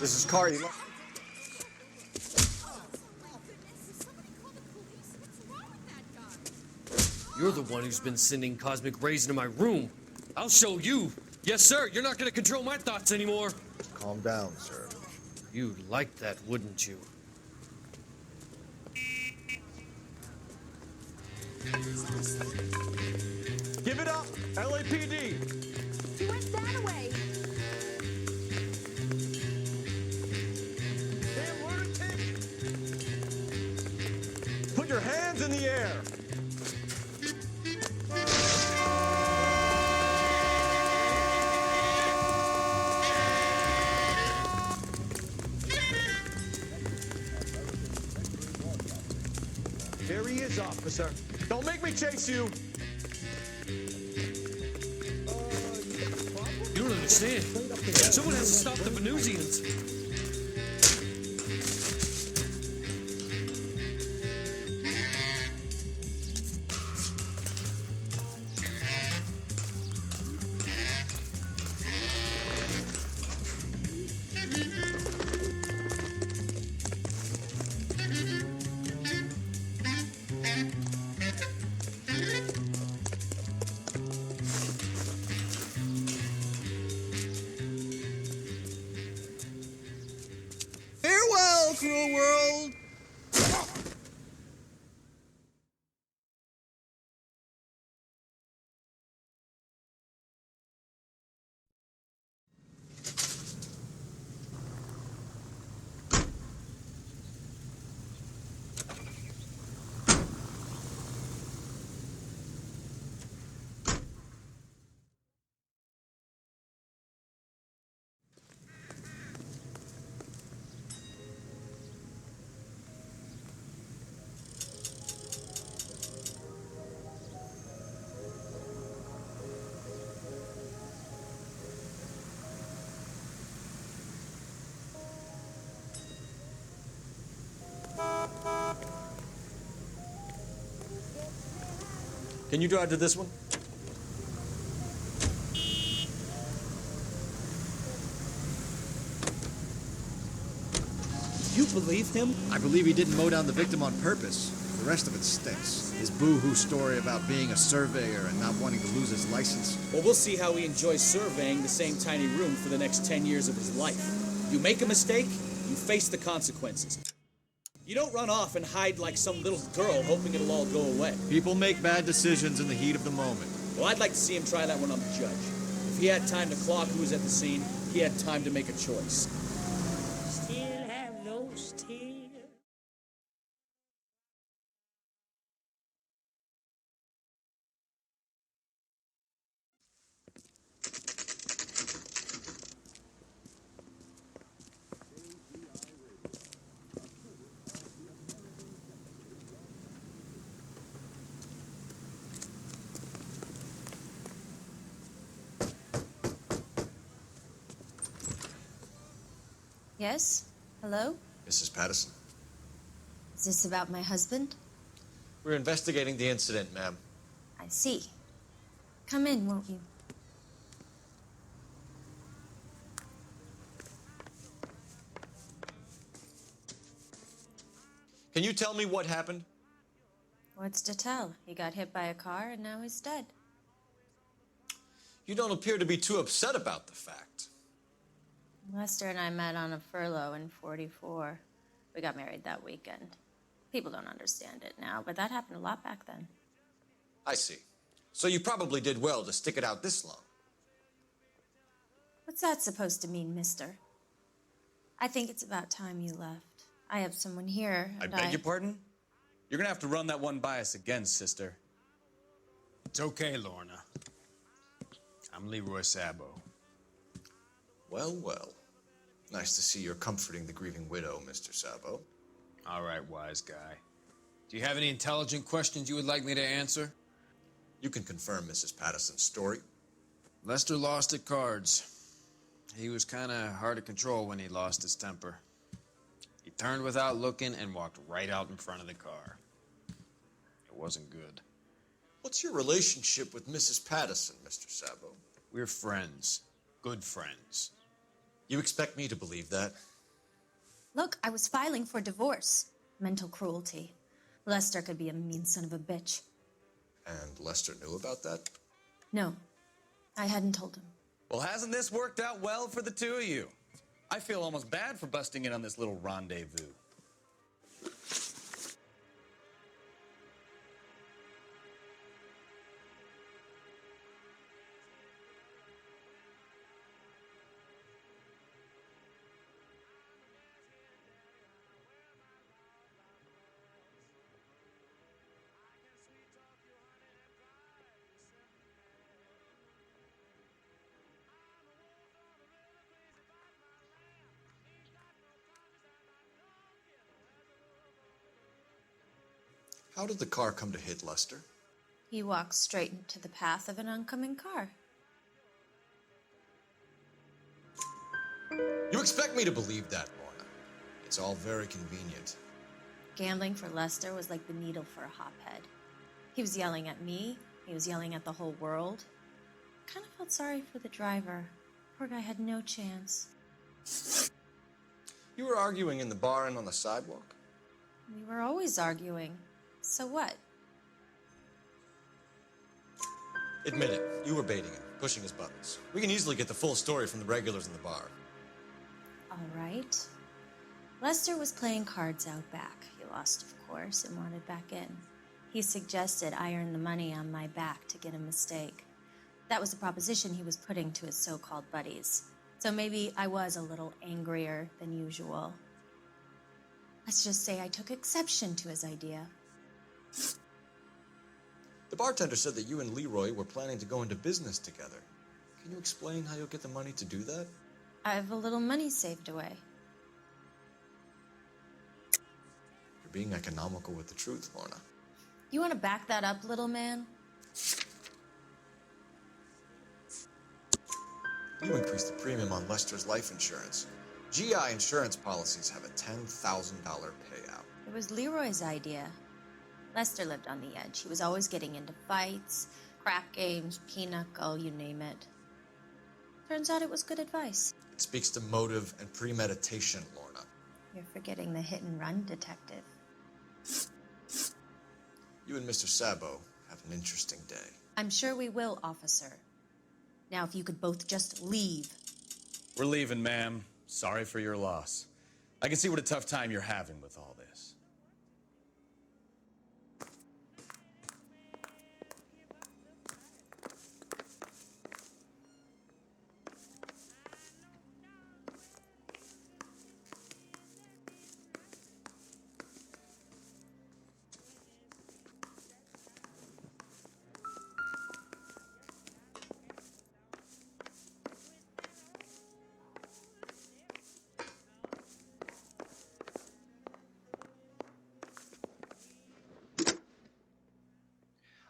This is Cardi. You're the one who's been sending cosmic rays into my room. I'll show you. Yes, sir. You're not going to control my thoughts anymore. Calm down, sir. You'd like that, wouldn't you? Give it up, LAPD. He went that way. Damn lunatic. Put your hands in the air. There he is, officer. Don't make me chase you. You don't understand. Someone has to stop the Venusians. Farewell, cruel world. Can you drive to this one? You believe him? I believe he didn't mow down the victim on purpose. The rest of it stinks. His boo-hoo story about being a surveyor and not wanting to lose his license. Well, we'll see how he enjoys surveying the same tiny room for the next 10 years of his life. You make a mistake, you face the consequences. You don't run off and hide like some little girl hoping it'll all go away. People make bad decisions in the heat of the moment. Well, I'd like to see him try that one on the judge. If he had time to clock who was at the scene, he had time to make a choice. Still have those tears. Yes? Hello? Mrs. Patterson. Is this about my husband? We're investigating the incident, ma'am. I see. Come in, won't you? Can you tell me what happened? What's to tell? He got hit by a car and now he's dead. You don't appear to be too upset about the fact. Lester and I met on a furlough in '44. We got married that weekend. People don't understand it now, but that happened a lot back then. I see. So you probably did well to stick it out this long. What's that supposed to mean, mister? I think it's about time you left. I have someone here, I and beg your pardon? You're gonna have to run that one by us again, sister. It's okay, Lorna. I'm Leroy Sabo. Well, well. Nice to see you're comforting the grieving widow, Mr. Sabo. All right, wise guy. Do you have any intelligent questions you would like me to answer? You can confirm Mrs. Patterson's story. Lester lost at cards. He was kind of hard to control when he lost his temper. He turned without looking and walked right out in front of the car. It wasn't good. What's your relationship with Mrs. Patterson, Mr. Sabo? We're friends. Good friends. You expect me to believe that? Look, I was filing for divorce. Mental cruelty. Lester could be a mean son of a bitch. And Lester knew about that? No, I hadn't told him. Well, hasn't this worked out well for the two of you? I feel almost bad for busting in on this little rendezvous. How did the car come to hit Lester? He walked straight into the path of an oncoming car. You expect me to believe that, Lorna? It's all very convenient. Gambling for Lester was like the needle for a hophead. He was yelling at me. He was yelling at the whole world. I kind of felt sorry for the driver. Poor guy had no chance. You were arguing in the bar and on the sidewalk? We were always arguing. So what? Admit it, you were baiting him, pushing his buttons. We can easily get the full story from the regulars in the bar. All right. Lester was playing cards out back. He lost, of course, and wanted back in. He suggested I earn the money on my back to get a mistake. That was the proposition he was putting to his so-called buddies. So maybe I was a little angrier than usual. Let's just say I took exception to his idea. The bartender said that you and Leroy were planning to go into business together. Can you explain how you'll get the money to do that? I have a little money saved away. You're being economical with the truth, Lorna. You want to back that up, little man? You increased the premium on Lester's life insurance. GI insurance policies have a $10,000 payout. It was Leroy's idea. Lester lived on the edge. He was always getting into fights, crack games, pinochle, you name it. Turns out it was good advice. It speaks to motive and premeditation, Lorna. You're forgetting the hit-and-run detective. You and Mr. Sabo have an interesting day. I'm sure we will, officer. Now, if you could both just leave. We're leaving, ma'am. Sorry for your loss. I can see what a tough time you're having with all this.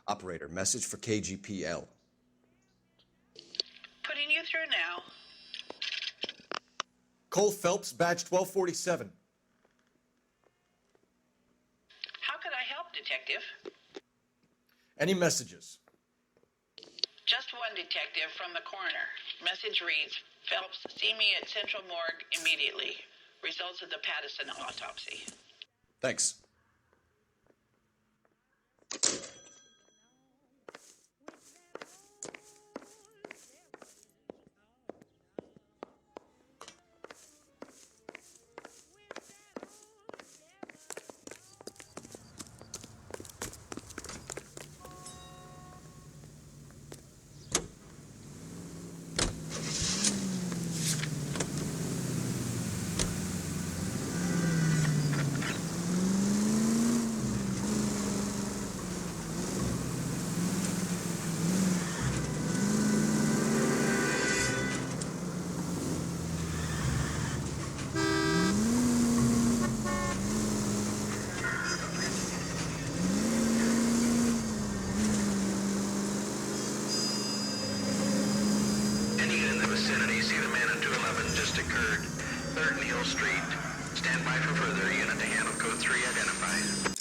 Operator, message for KGPL. Putting you through now. Cole Phelps, badge 1247. How could I help, Detective? Any messages? Just one detective from the coroner. Message reads, Phelps, see me at Central Morgue immediately. Results of the Patterson autopsy. Thanks. vicinity. See the man in 211 just occurred. 3rd and Hill Street. Stand by for further. Unit to handle code 3 identified.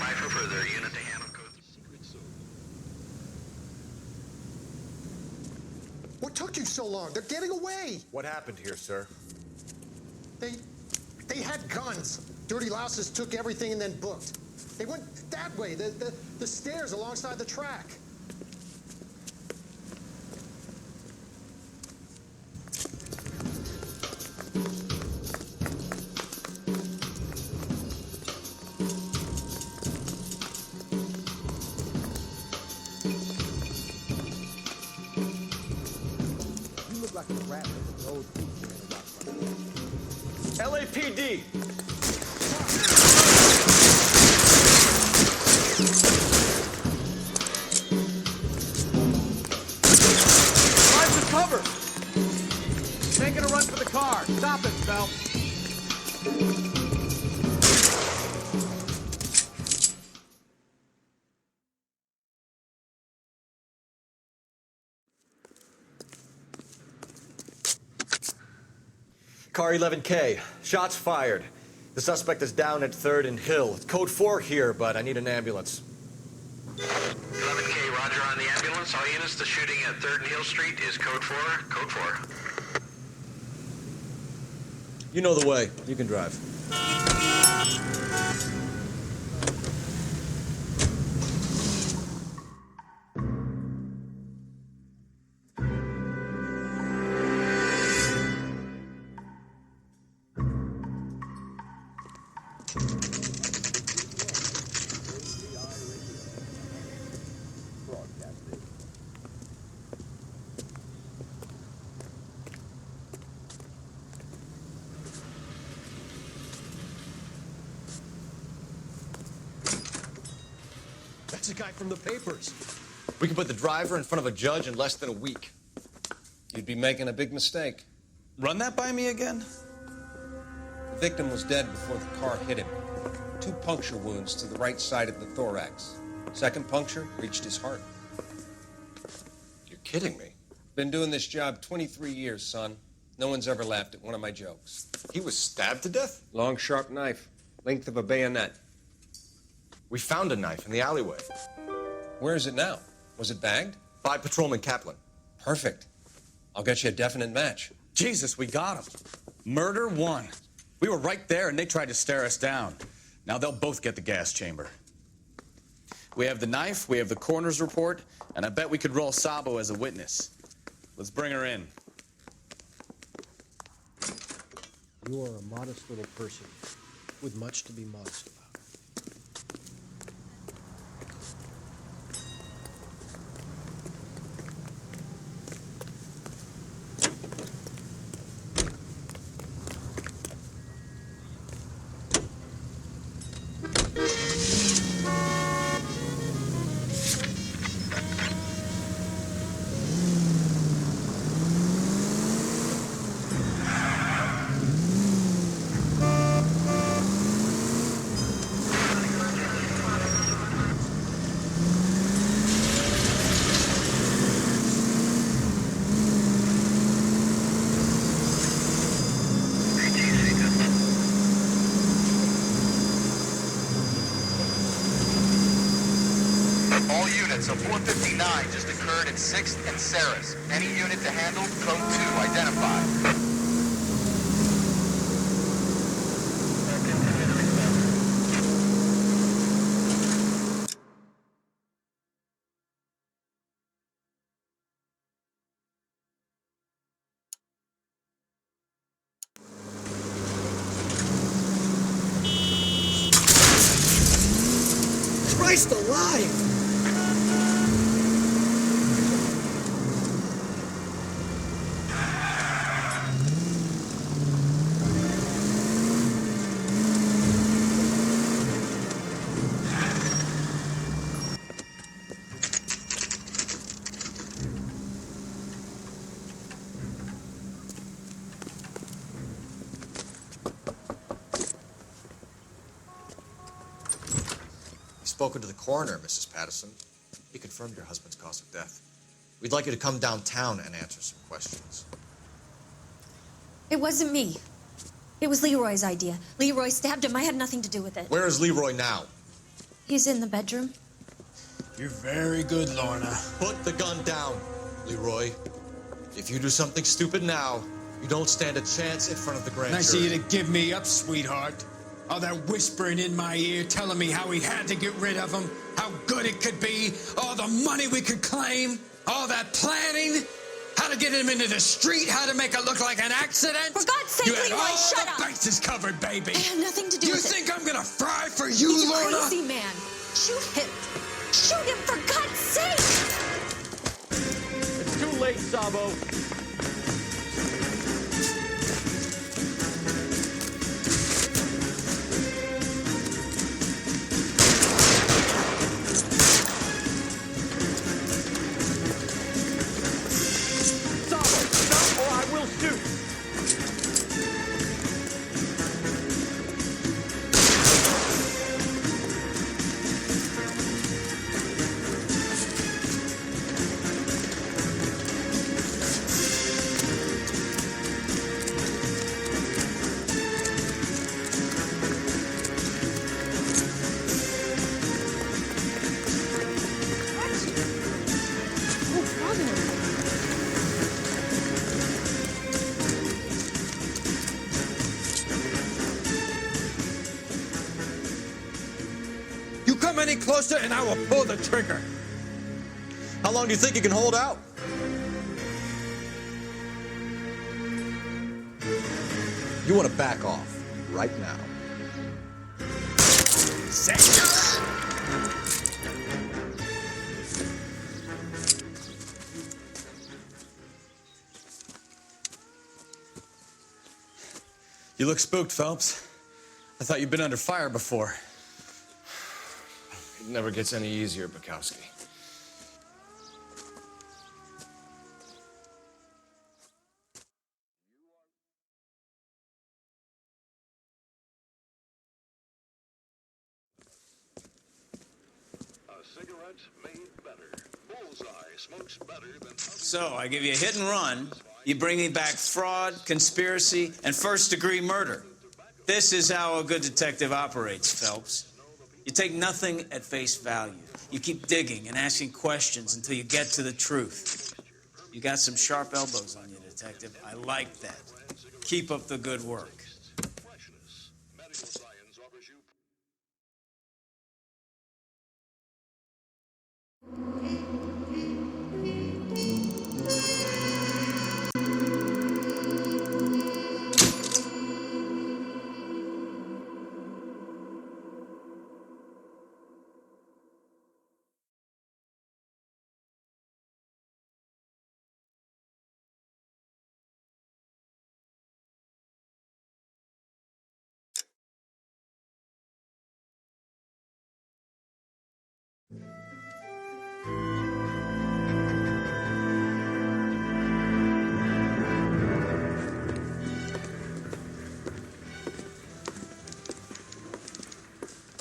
by for further. Unit to handle code. What took you so long? They're getting away. What happened here, sir? They had guns. Dirty louses took everything and then booked. They went that way, the stairs alongside the track. You look like a rat with a nose piece. LAPD! Find some cover! Making a run for the car. Stop it, Phelps. Car 11K. Shots fired. The suspect is down at 3rd and Hill. It's code 4 here, but I need an ambulance. 11K, roger on the ambulance. All units, the shooting at 3rd and Hill Street is code 4. Code 4. You know the way. You can drive. That's a guy from the papers. We can put the driver in front of a judge in less than a week. You'd be making a big mistake. Run that by me again? The victim was dead before the car hit him. 2 puncture wounds to the right side of the thorax. Second puncture reached his heart. You're kidding me. Been doing this job 23 years, son. No one's ever laughed at one of my jokes. He was stabbed to death? Long, sharp knife. Length of a bayonet. We found a knife in the alleyway. Where is it now? Was it bagged? By Patrolman Kaplan. Perfect. I'll get you a definite match. Jesus, we got him. Murder 1. We were right there and they tried to stare us down. Now they'll both get the gas chamber. We have the knife, we have the coroner's report, and I bet we could roll Sabo as a witness. Let's bring her in. You are a modest little person with much to be modest about. All units, a 459 just occurred in 6th and Saris. Any unit to handle, code 2 identified. Christ alive! Spoken to the coroner, Mrs. Patterson. He confirmed your husband's cause of death. We'd like you to come downtown and answer some questions. It wasn't me. It was Leroy's idea. Leroy stabbed him. I had nothing to do with it. Where is Leroy now? He's in the bedroom. You're very good, Lorna. Put the gun down, Leroy. If you do something stupid now, you don't stand a chance in front of the grand Nice jury. of you to give me up, sweetheart. All that whispering in my ear telling me how he had to get rid of him, how good it could be, all the money we could claim, all that planning, how to get him into the street, how to make it look like an accident. For God's sake, you had Leroy, all shut the up. bases covered, baby. I have nothing to do You with it. think I'm gonna fry for you, He's a Lorna? crazy man. Shoot him. Shoot him, for God's sake. It's too late, Sabo. Sabo, stop or I will shoot. You come any closer and I will pull the trigger. How long do you think you can hold out? You want to back off right now. You look spooked, Phelps. I thought you'd been under fire before. It never gets any easier, Bukowski. So, I give you a hit and run. You bring me back fraud, conspiracy, and first-degree murder. This is how a good detective operates, Phelps. You take nothing at face value. You keep digging and asking questions until you get to the truth. You got some sharp elbows on you, detective. I like that. Keep up the good work.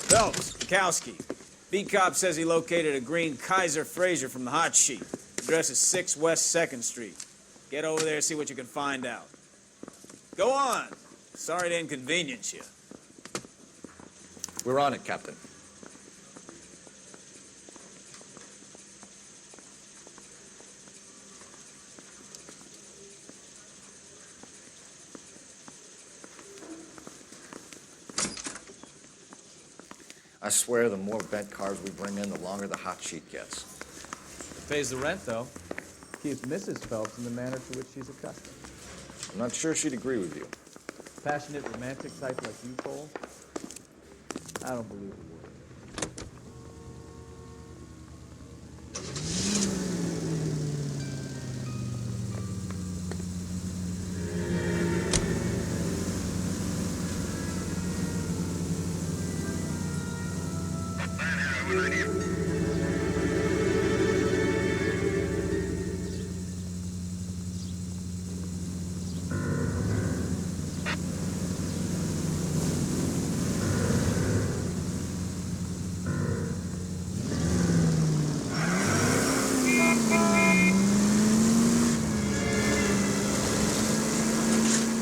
Phelps, Bukowski. Beat cop says he located a green Kaiser Fraser from the hot sheet. Address is 6 West 2nd Street. Get over there, see what you can find out. Go on. Sorry to inconvenience you. We're on it, Captain. I swear the more bent cars we bring in, the longer the hot sheet gets. Pays the rent, though. Keeps Mrs. Phelps in the manner to which she's accustomed. I'm not sure she'd agree with you. Passionate, romantic type like you, Cole? I don't believe a word.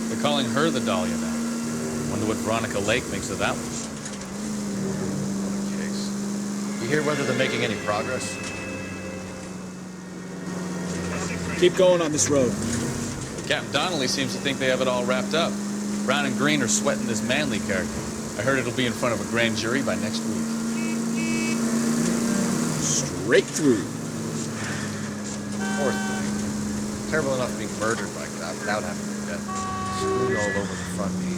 They're calling her the Dahlia now. Wonder what Veronica Lake makes of that one. Case. You hear whether they're making any progress? Keep going on this road. Captain Donnelly seems to think they have it all wrapped up. Brown and Green are sweating this Manley character. I heard it'll be in front of a grand jury by next week. Straight through. Poor thing. Terrible enough being murdered by a cop without having their death screwed all over the front page.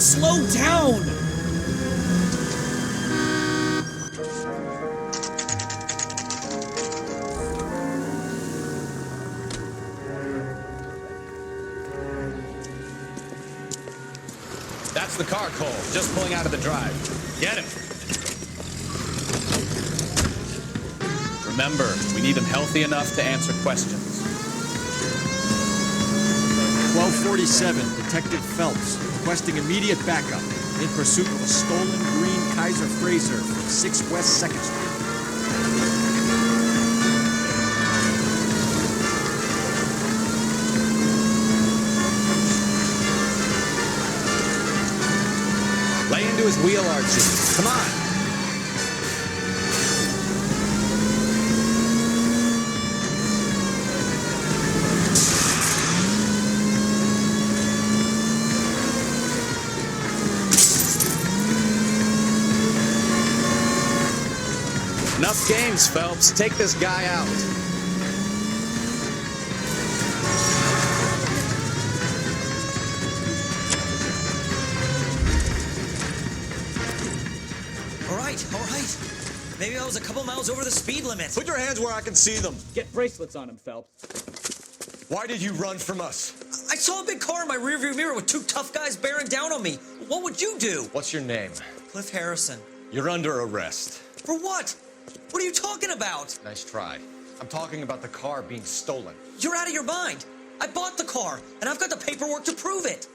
Slow down! That's the car, Cole. Just pulling out of the drive. Get him. Remember, we need him healthy enough to answer questions. 1247, Detective Phelps, requesting immediate backup in pursuit of a stolen green Kaiser Frazer from 6 West 2nd Street. Lay into his wheel, Archie. Come on. Enough games, Phelps. Take this guy out. All right. Maybe I was a couple miles over the speed limit. Put your hands where I can see them. Get bracelets on him, Phelps. Why did you run from us? I saw a big car in my rearview mirror with two tough guys bearing down on me. What would you do? What's your name? Cliff Harrison. You're under arrest. For what? What are you talking about? Nice try. I'm talking about the car being stolen. You're out of your mind. I bought the car, and I've got the paperwork to prove it.